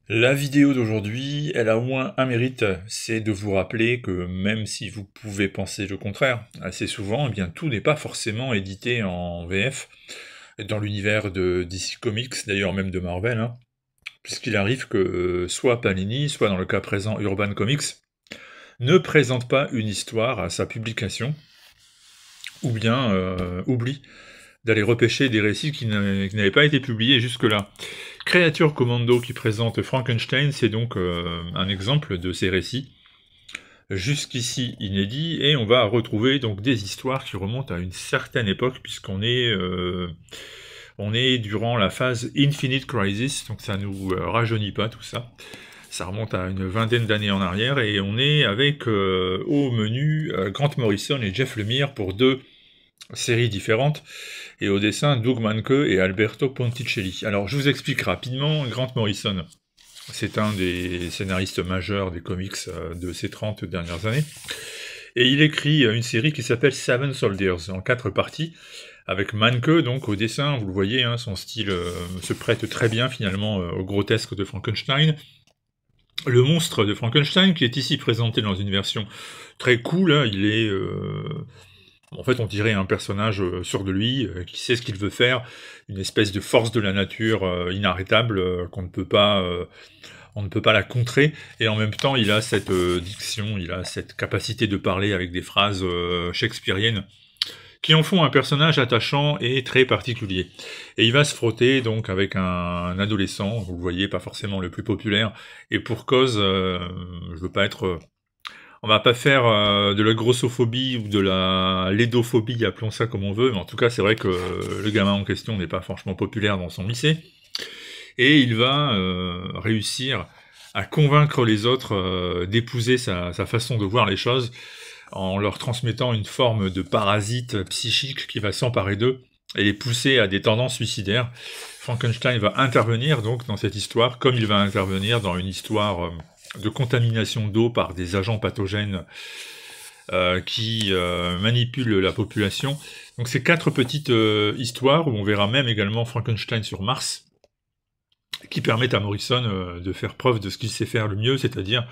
La vidéo d'aujourd'hui, elle a au moins un mérite, c'est de vous rappeler que même si vous pouvez penser le contraire, assez souvent, eh bien tout n'est pas forcément édité en VF dans l'univers de DC Comics, d'ailleurs même de Marvel, hein, puisqu'il arrive que soit Panini, soit dans le cas présent Urban Comics, ne présente pas une histoire à sa publication, ou bien oublie d'aller repêcher des récits qui n'avaient pas été publiés jusque-là. Créature Commando qui présente Frankenstein, c'est donc un exemple de ces récits, jusqu'ici inédits, et on va retrouver donc des histoires qui remontent à une certaine époque, on est durant la phase Infinite Crisis, donc ça nous rajeunit pas tout ça. Ça remonte à une vingtaine d'années en arrière, et on est avec au menu Grant Morrison et Jeff Lemire pour deux séries différentes, et au dessin Doug Mahnke et Alberto Ponticelli. Alors je vous explique rapidement. Grant Morrison, c'est un des scénaristes majeurs des comics de ces 30 dernières années, et il écrit une série qui s'appelle Seven Soldiers, en 4 parties, avec Mahnke donc au dessin. Vous le voyez, hein, son style se prête très bien finalement au grotesque de Frankenstein. Le monstre de Frankenstein, qui est ici présenté dans une version très cool, hein, il est... en fait, on dirait un personnage sûr de lui, qui sait ce qu'il veut faire, une espèce de force de la nature inarrêtable, on ne peut pas la contrer, et en même temps, il a cette diction, il a cette capacité de parler avec des phrases shakespeariennes, qui en font un personnage attachant et très particulier. Et il va se frotter donc avec un adolescent, vous le voyez, pas forcément le plus populaire, et pour cause, je veux pas être... on va pas faire de la grossophobie ou de la lédophobie, appelons ça comme on veut, mais en tout cas, c'est vrai que le gamin en question n'est pas franchement populaire dans son lycée, et il va réussir à convaincre les autres d'épouser sa façon de voir les choses, en leur transmettant une forme de parasite psychique qui va s'emparer d'eux et les pousser à des tendances suicidaires. Frankenstein va intervenir donc dans cette histoire, comme il va intervenir dans une histoire de contamination d'eau par des agents pathogènes qui manipulent la population. Donc c'est 4 petites histoires où on verra même également Frankenstein sur Mars, qui permettent à Morrison de faire preuve de ce qu'il sait faire le mieux, c'est-à-dire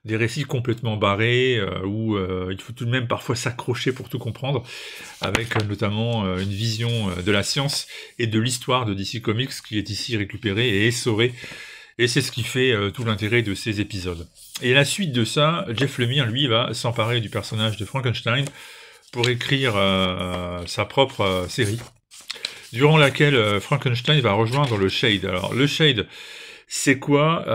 des récits complètement barrés, où il faut tout de même parfois s'accrocher pour tout comprendre, avec notamment une vision de la science et de l'histoire de DC Comics qui est ici récupérée et essorée, et c'est ce qui fait tout l'intérêt de ces épisodes. Et à la suite de ça, Jeff Lemire, lui, va s'emparer du personnage de Frankenstein pour écrire sa propre série, durant laquelle Frankenstein va rejoindre le Shade. Alors, le Shade, c'est quoi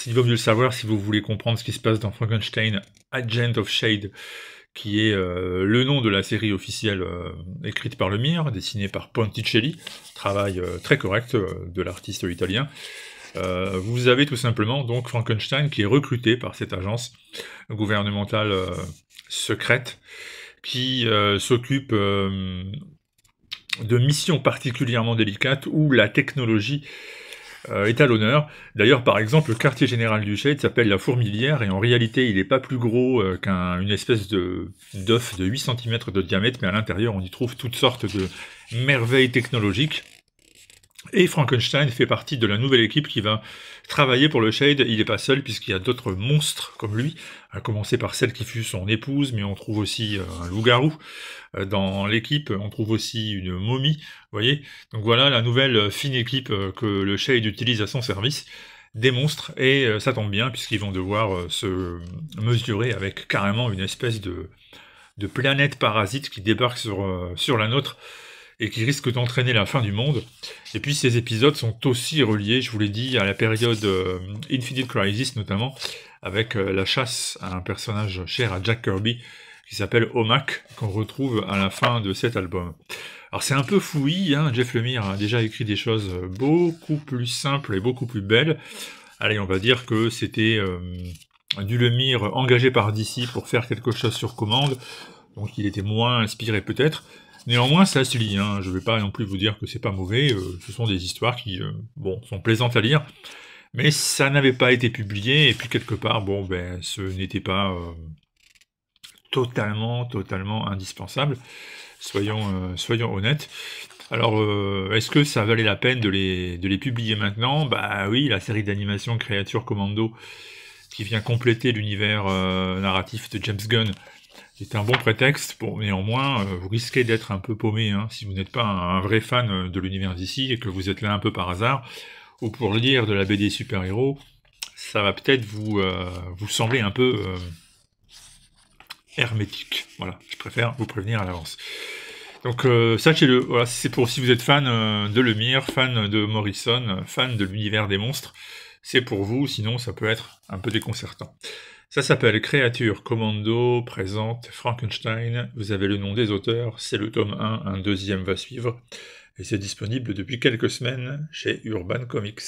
il vaut mieux le savoir si vous voulez comprendre ce qui se passe dans Frankenstein Agent of Shade, qui est le nom de la série officielle écrite par Lemire, dessinée par Ponticelli, travail très correct de l'artiste italien. Vous avez tout simplement donc Frankenstein qui est recruté par cette agence gouvernementale secrète, qui s'occupe de missions particulièrement délicates où la technologie est à l'honneur. D'ailleurs, par exemple, le quartier général du Shade s'appelle la Fourmilière, et en réalité, il n'est pas plus gros qu'une espèce d'œuf de 8 cm de diamètre, mais à l'intérieur, on y trouve toutes sortes de merveilles technologiques. Et Frankenstein fait partie de la nouvelle équipe qui va travailler pour le Shade. Il n'est pas seul, puisqu'il y a d'autres monstres comme lui, à commencer par celle qui fut son épouse, mais on trouve aussi un loup-garou. Dans l'équipe, on trouve aussi une momie, vous voyez. Donc voilà la nouvelle fine équipe que le Shade utilise à son service, des monstres, et ça tombe bien, puisqu'ils vont devoir se mesurer avec carrément une espèce de planète parasite qui débarque sur la nôtre, et qui risque d'entraîner la fin du monde. Et puis ces épisodes sont aussi reliés, je vous l'ai dit, à la période Infinite Crisis notamment, avec la chasse à un personnage cher à Jack Kirby, qui s'appelle Omak, qu'on retrouve à la fin de cet album. Alors c'est un peu fouillis, hein, Jeff Lemire a déjà écrit des choses beaucoup plus simples et beaucoup plus belles. Allez, on va dire que c'était du Lemire engagé par DC pour faire quelque chose sur commande, donc il était moins inspiré peut-être. Néanmoins, ça se lit, hein. Je vais pas non plus vous dire que c'est pas mauvais, ce sont des histoires qui, sont plaisantes à lire, mais ça n'avait pas été publié, et puis quelque part, ce n'était pas totalement indispensable, soyons honnêtes. Alors, est-ce que ça valait la peine de les publier maintenant? Bah oui, la série d'animation Creature Commando, qui vient compléter l'univers narratif de James Gunn, est un bon prétexte. Bon, néanmoins, vous risquez d'être un peu paumé, hein, si vous n'êtes pas un vrai fan de l'univers d'ici et que vous êtes là un peu par hasard, ou pour lire de la BD super-héros, ça va peut-être vous sembler un peu hermétique. Voilà, je préfère vous prévenir à l'avance. Donc sachez-le, voilà, c'est pour si vous êtes fan de Lemire, fan de Morrison, fan de l'univers des monstres, c'est pour vous, sinon ça peut être un peu déconcertant. Ça s'appelle Créature Commando présente Frankenstein, vous avez le nom des auteurs, c'est le tome 1, un deuxième va suivre, et c'est disponible depuis quelques semaines chez Urban Comics.